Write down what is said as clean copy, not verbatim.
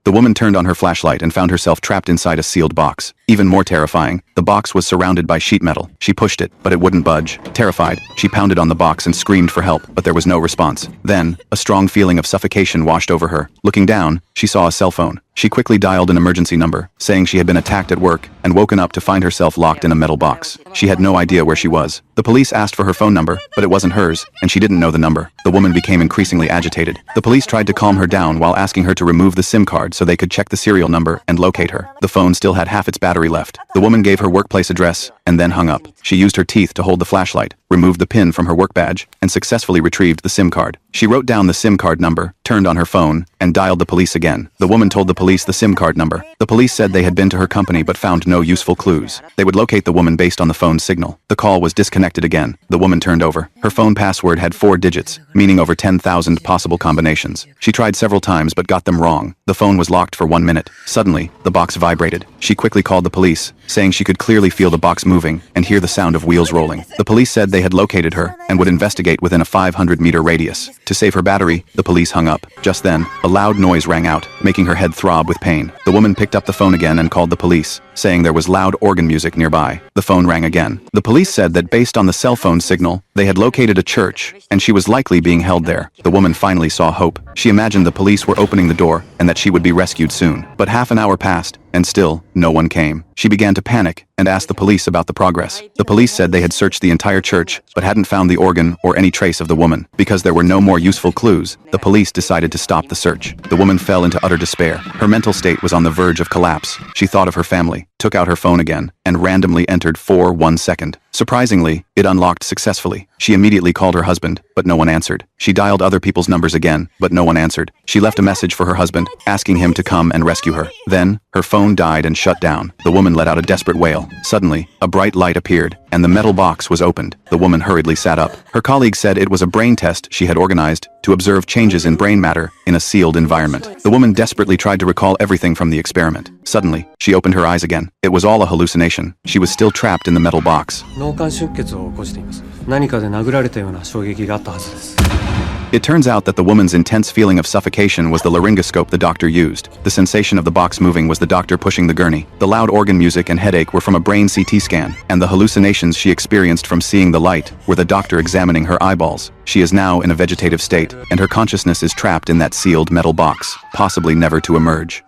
The woman turned on her flashlight and found herself trapped inside a sealed box. Even more terrifying, the box was surrounded by sheet metal. She pushed it, but it wouldn't budge. Terrified, she pounded on the box and screamed for help, but there was no response. Then, a strong feeling of suffocation washed over her. Looking down, she saw a cell phone. She quickly dialed an emergency number, saying she had been attacked at work and woken up to find herself locked in a metal box. She had no idea where she was. The police asked for her phone number, but it wasn't hers, and she didn't know the number. The woman became increasingly agitated. The police tried to calm her down while asking her to remove the SIM card so they could check the serial number and locate her. The phone still had half its battery left. The woman gave her workplace address and then hung up. She used her teeth to hold the flashlight, removed the pin from her work badge, and successfully retrieved the SIM card. She wrote down the SIM card number, turned on her phone, and dialed the police again. The woman told the police the SIM card number. The police said they had been to her company but found no useful clues. They would locate the woman based on the phone's signal. The call was disconnected again. The woman turned over. Her phone password had 4 digits, meaning over 10,000 possible combinations. She tried several times but got them wrong. The phone was locked for 1 minute. Suddenly, the box vibrated. She quickly called the police, saying she could clearly feel the box moving and hear the sound of wheels rolling. The police said they had located her and would investigate within a 500-meter radius. To save her battery, the police hung up. Just then, a loud noise rang out, making her head throb with pain. The woman picked up the phone again and called the police, saying there was loud organ music nearby. The phone rang again. The police said that based on the cell phone signal, they had located a church, and she was likely being held there. The woman finally saw hope. She imagined the police were opening the door and that she would be rescued soon. But half an hour passed, and still, no one came. She began to panic and asked the police about the progress. The police said they had searched the entire church, but hadn't found the organ or any trace of the woman. Because there were no more useful clues, the police decided to stop the search. The woman fell into utter despair. Her mental state was on the verge of collapse. She thought of her family, took out her phone again, and randomly entered 412. Surprisingly, it unlocked successfully. She immediately called her husband, but no one answered. She dialed other people's numbers again, but no one answered. She left a message for her husband, asking him to come and rescue her. Then, her phone died and shut down. The woman let out a desperate wail. Suddenly, a bright light appeared, and the metal box was opened. The woman hurriedly sat up. Her colleague said it was a brain test she had organized to observe changes in brain matter in a sealed environment. The woman desperately tried to recall everything from the experiment. Suddenly, she opened her eyes again. It was all a hallucination. She was still trapped in the metal box. 脳幹出血を起こしています。何かで殴られたような衝撃があったはずです。 It turns out that the woman's intense feeling of suffocation was the laryngoscope the doctor used. The sensation of the box moving was the doctor pushing the gurney. The loud organ music and headache were from a brain CT scan, and the hallucinations she experienced from seeing the light were the doctor examining her eyeballs. She is now in a vegetative state, and her consciousness is trapped in that sealed metal box, possibly never to emerge.